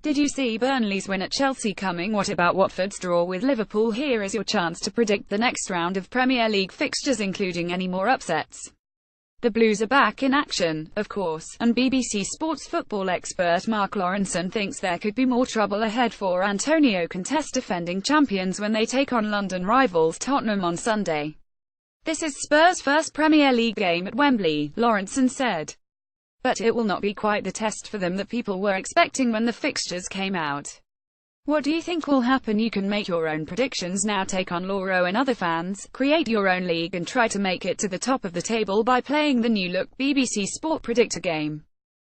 Did you see Burnley's win at Chelsea coming? What about Watford's draw with Liverpool? Here is your chance to predict the next round of Premier League fixtures, including any more upsets. The Blues are back in action, of course, and BBC Sports football expert Mark Lawrenson thinks there could be more trouble ahead for Antonio Conte's defending champions when they take on London rivals Tottenham on Sunday. This is Spurs' first Premier League game at Wembley, Lawrenson said. But it will not be quite the test for them that people were expecting when the fixtures came out. What do you think will happen? You can make your own predictions now. Take on lawro and other fans, create your own league and try to make it to the top of the table by playing the new-look BBC Sport Predictor game.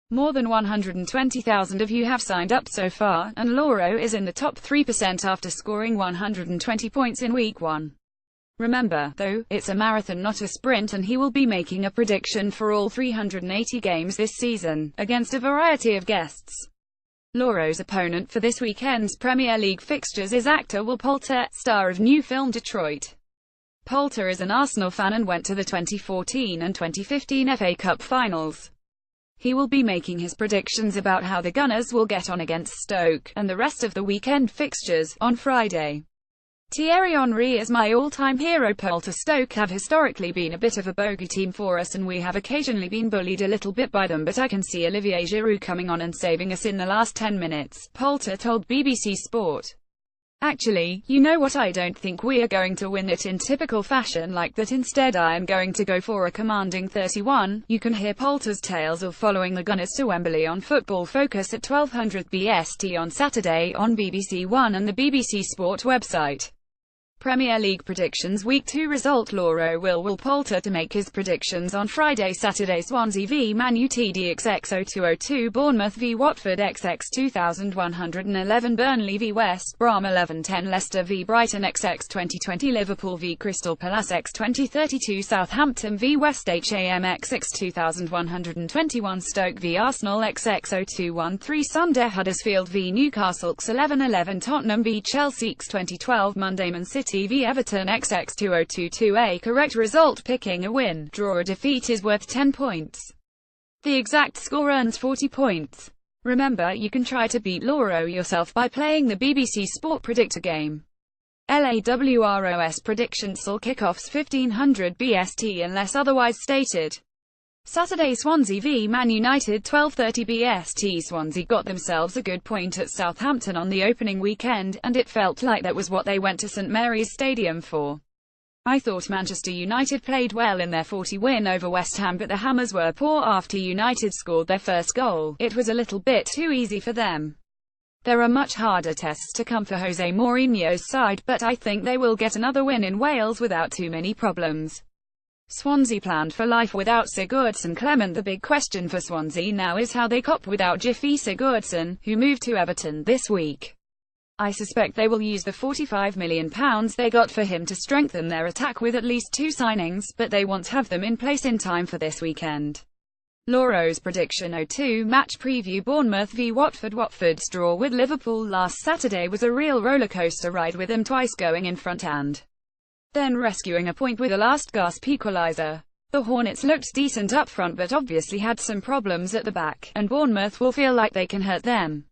More than 120,000 of you have signed up so far, and lawro is in the top 3% after scoring 120 points in week 1. Remember, though, it's a marathon not a sprint, and he will be making a prediction for all 380 games this season, against a variety of guests. Lawro's opponent for this weekend's Premier League fixtures is actor Will Poulter, star of new film Detroit. Poulter is an Arsenal fan and went to the 2014 and 2015 FA Cup finals. He will be making his predictions about how the Gunners will get on against Stoke, and the rest of the weekend fixtures, on Friday. Thierry Henry is my all-time hero. Poulter. Stoke have historically been a bit of a bogey team for us, and we have occasionally been bullied a little bit by them, but I can see Olivier Giroud coming on and saving us in the last 10 minutes, Poulter told BBC Sport. Actually, you know what, I don't think we are going to win it in typical fashion like that. Instead I am going to go for a commanding 31. You can hear Poulter's tales of following the Gunners to Wembley on Football Focus at 1200 BST on Saturday on BBC One and the BBC Sport website. Premier League predictions. Week 2 result. Lawro will Poulter to make his predictions on Friday. Saturday: Swansea v Man U, TDXX0202, Bournemouth v Watford, XX2111, Burnley v West Brom 1110, Leicester v Brighton, XX2020, Liverpool v Crystal Palace, X2032, Southampton v West Ham, XX2121, Stoke v Arsenal, XX0213, Sunday: Huddersfield v Newcastle, X1111, Tottenham v Chelsea, X2012, Monday: Man City v Everton, XX2022A. Correct result: picking a win, draw or defeat is worth 10 points. The exact score earns 40 points. Remember, you can try to beat Lawro yourself by playing the BBC Sport Predictor game. LAWROS predictions. All kickoffs 1500 BST unless otherwise stated. Saturday: Swansea v Man United, 12:30 BST. Swansea got themselves a good point at Southampton on the opening weekend, and it felt like that was what they went to St Mary's Stadium for. I thought Manchester United played well in their 40 win over West Ham, but the Hammers were poor after United scored their first goal. It was a little bit too easy for them. There are much harder tests to come for Jose Mourinho's side, but I think they will get another win in Wales without too many problems. Swansea planned for life without Sigurdsson. Clement. The big question for Swansea now is how they cope without Gylfi Sigurdsson, who moved to Everton this week. I suspect they will use the £45 million they got for him to strengthen their attack with at least 2 signings, but they won't have them in place in time for this weekend. Lawro's prediction. 02 match preview: Bournemouth v Watford. Watford's draw with Liverpool last Saturday was a real rollercoaster ride, with them twice going in front and then rescuing a point with a last-gasp equaliser. The Hornets looked decent up front but obviously had some problems at the back, and Bournemouth will feel like they can hurt them.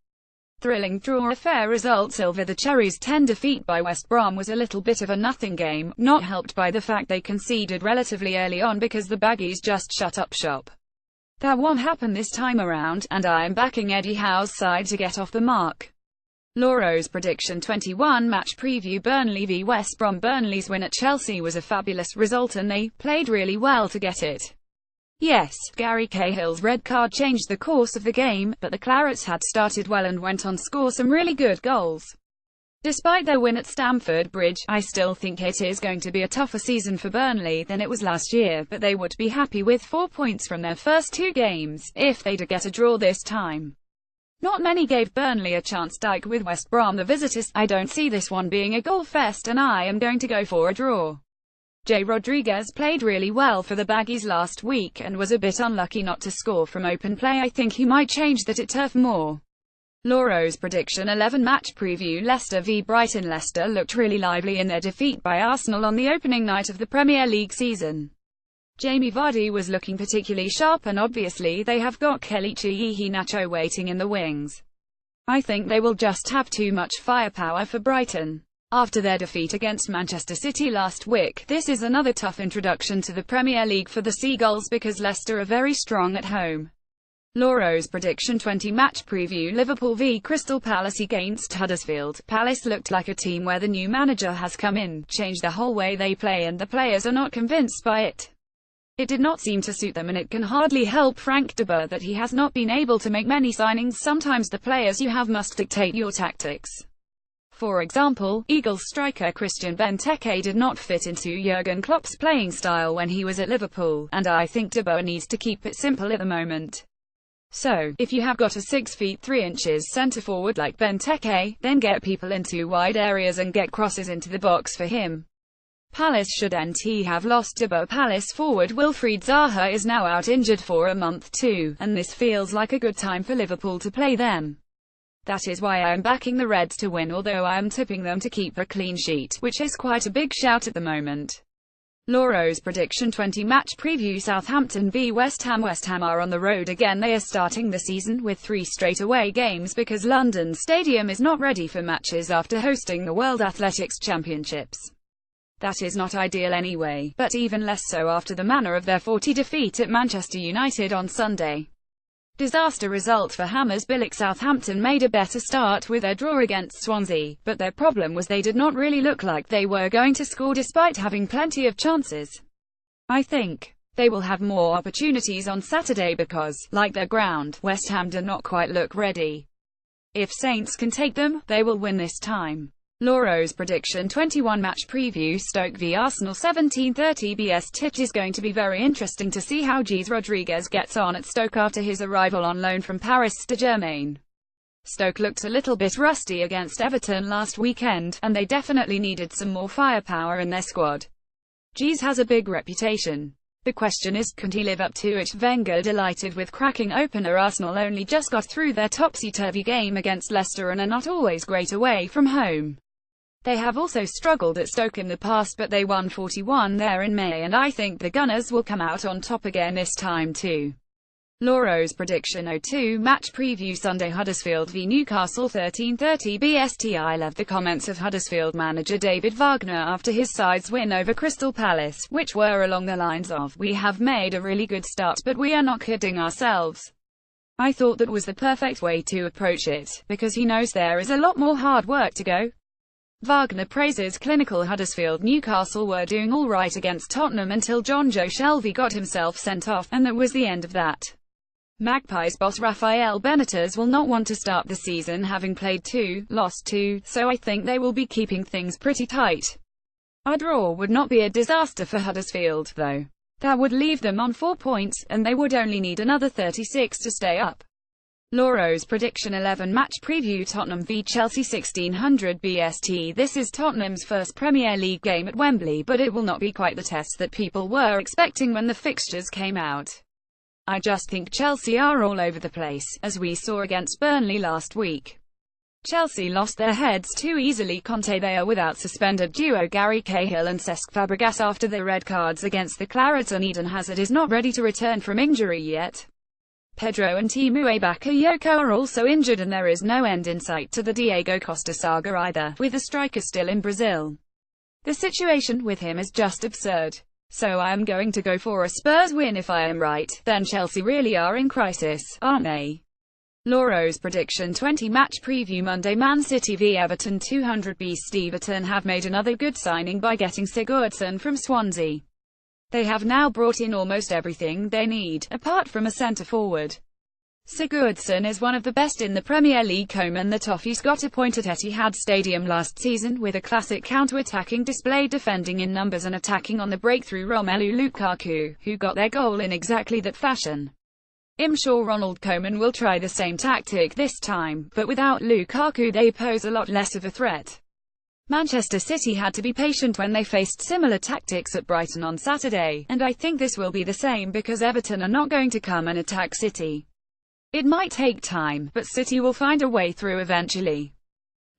Thrilling draw, a fair result. Silver. The Cherries' 10 defeat by West Brom was a little bit of a nothing game, not helped by the fact they conceded relatively early on because the Baggies just shut up shop. That won't happen this time around, and I am backing Eddie Howe's side to get off the mark. Lawro's prediction. 21 match preview: Burnley v West Brom. Burnley's win at Chelsea was a fabulous result and they played really well to get it. Yes, Gary Cahill's red card changed the course of the game, but the Clarets had started well and went on to score some really good goals. Despite their win at Stamford Bridge, I still think it is going to be a tougher season for Burnley than it was last year, but they would be happy with 4 points from their first 2 games, if they do get a draw this time. Not many gave Burnley a chance. Dyke with West Brom. The visitors. I don't see this one being a goal fest and I am going to go for a draw. Jay Rodriguez played really well for the Baggies last week and was a bit unlucky not to score from open play. I think he might change that at turf more. Lawro's prediction. 11 match preview: Leicester v Brighton. Leicester looked really lively in their defeat by Arsenal on the opening night of the Premier League season. Jamie Vardy was looking particularly sharp, and obviously they have got Kelechi Iheanacho waiting in the wings. I think they will just have too much firepower for Brighton. After their defeat against Manchester City last week, this is another tough introduction to the Premier League for the Seagulls because Leicester are very strong at home. Lawro's prediction 20 match preview: Liverpool v Crystal Palace against Huddersfield. Palace looked like a team where the new manager has come in, changed the whole way they play, and the players are not convinced by it. It did not seem to suit them, and it can hardly help Frank de Boer that he has not been able to make many signings. Sometimes the players you have must dictate your tactics. For example, Eagles striker Christian Benteke did not fit into Jurgen Klopp's playing style when he was at Liverpool, and I think de Boer needs to keep it simple at the moment. So, if you have got a 6 feet 3 inches centre-forward like Benteke, then get people into wide areas and get crosses into the box for him. Palace should have lost de Boer. Palace forward Wilfried Zaha is now out injured for a month too, and this feels like a good time for Liverpool to play them. That is why I am backing the Reds to win, although I am tipping them to keep a clean sheet, which is quite a big shout at the moment. Lawro's prediction 20 match preview: Southampton v West Ham. West Ham are on the road again. They are starting the season with 3 straight away games because London Stadium is not ready for matches after hosting the World Athletics Championships. That is not ideal anyway, but even less so after the manner of their 40 defeat at Manchester United on Sunday. Disaster result for Hammers Billick. Southampton made a better start with their draw against Swansea, but their problem was they did not really look like they were going to score despite having plenty of chances. I think they will have more opportunities on Saturday because, like their ground, West Ham do not quite look ready. If Saints can take them, they will win this time. Lawro's prediction 21 match preview: Stoke v Arsenal 17:30 BS. It is going to be very interesting to see how Gis Rodriguez gets on at Stoke after his arrival on loan from Paris Saint-Germain. Stoke looked a little bit rusty against Everton last weekend, and they definitely needed some more firepower in their squad. Gis has a big reputation. The question is, could he live up to it? Wenger delighted with cracking opener. Arsenal only just got through their topsy-turvy game against Leicester and are not always great away from home. They have also struggled at Stoke in the past, but they won 41 there in May, and I think the Gunners will come out on top again this time too. Lawro's prediction 02 match preview: Sunday Huddersfield v Newcastle 13:30 BST. I love the comments of Huddersfield manager David Wagner after his side's win over Crystal Palace, which were along the lines of, "We have made a really good start, but we are not kidding ourselves." I thought that was the perfect way to approach it, because he knows there is a lot more hard work to go. Wagner praises clinical Huddersfield. Newcastle were doing all right against Tottenham until John Joe Shelvey got himself sent off, and that was the end of that. Magpies boss Rafael Benitez will not want to start the season having played 2, lost 2, so I think they will be keeping things pretty tight. A draw would not be a disaster for Huddersfield, though. That would leave them on 4 points, and they would only need another 36 to stay up. Lawro's prediction 11 match preview: Tottenham v Chelsea 1600 BST. This is Tottenham's first Premier League game at Wembley, but it will not be quite the test that people were expecting when the fixtures came out. I just think Chelsea are all over the place, as we saw against Burnley last week. Chelsea lost their heads too easily. Conte they are without suspended duo Gary Cahill and Cesc Fabregas after the red cards against the Clarets, and Eden Hazard is not ready to return from injury yet. Pedro and Timu Bakayoko are also injured, and there is no end in sight to the Diego Costa saga either, with the striker still in Brazil. The situation with him is just absurd. So I am going to go for a Spurs win. If I am right, then Chelsea really are in crisis, aren't they? Lawro's prediction 20 match preview: Monday Man City v Everton 200 BST. Everton have made another good signing by getting Sigurdsson from Swansea. They have now brought in almost everything they need, apart from a centre-forward. Sigurdsson is one of the best in the Premier League. Coman the Toffees got a point at Etihad Stadium last season with a classic counter-attacking display, defending in numbers and attacking on the breakthrough Romelu Lukaku, who got their goal in exactly that fashion. I'm sure Ronald Koeman will try the same tactic this time, but without Lukaku they pose a lot less of a threat. Manchester City had to be patient when they faced similar tactics at Brighton on Saturday, and I think this will be the same because Everton are not going to come and attack City. It might take time, but City will find a way through eventually.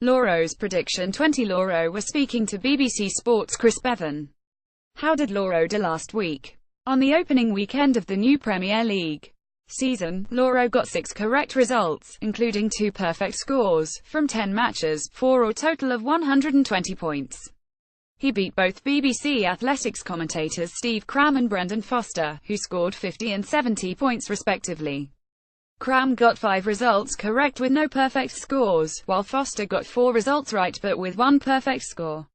Lawro's prediction 20 Lawro was speaking to BBC Sports' Chris Bevan. How did Lawro do last week? On the opening weekend of the new Premier League. season, Lawro got 6 correct results, including 2 perfect scores, from 10 matches, for a total of 120 points. He beat both BBC Athletics commentators Steve Cram and Brendan Foster, who scored 50 and 70 points respectively. Cram got 5 results correct with no perfect scores, while Foster got 4 results right but with 1 perfect score.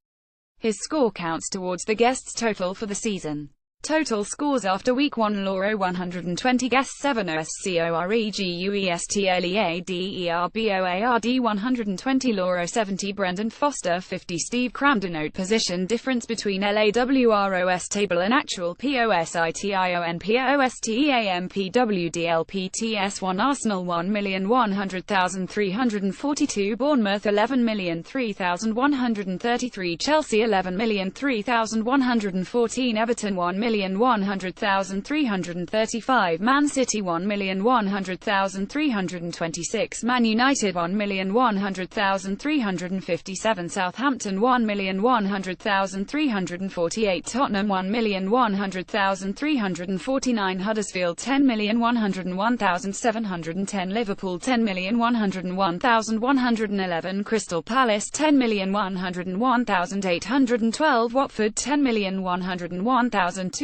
His score counts towards the guests' total for the season. Total scores after week 1: Lawro 120, guests 7, OSCOREGUESTLEADERBOARD 120, Lawro 70, Brendan Foster 50, Steve Cram. Denote position difference between LAWROS table and actual POSITIONPOSTEAMPWDLPTS1 Arsenal 1,100,342, Bournemouth 11,003,133, Chelsea 11,003,114, Everton 1,100,335, Man City 1,100,326, Man United 1,100,357, Southampton 1,100,348, Tottenham 1,100,349, Huddersfield 10,101,710, Liverpool 10,101,111, Crystal Palace 10,101,812, Watford 10,101,213,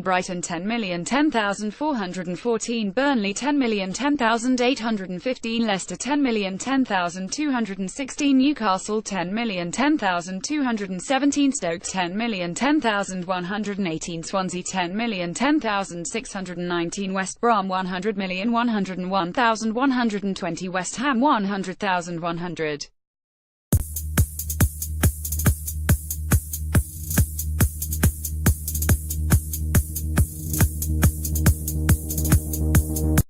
Brighton 10,010,414, Burnley 10,010,815, Leicester 10,010,216, Newcastle 10,010,217, Stoke 10,010,118, Swansea 10,010,619, West Brom 100,101,120, West Ham 100,100.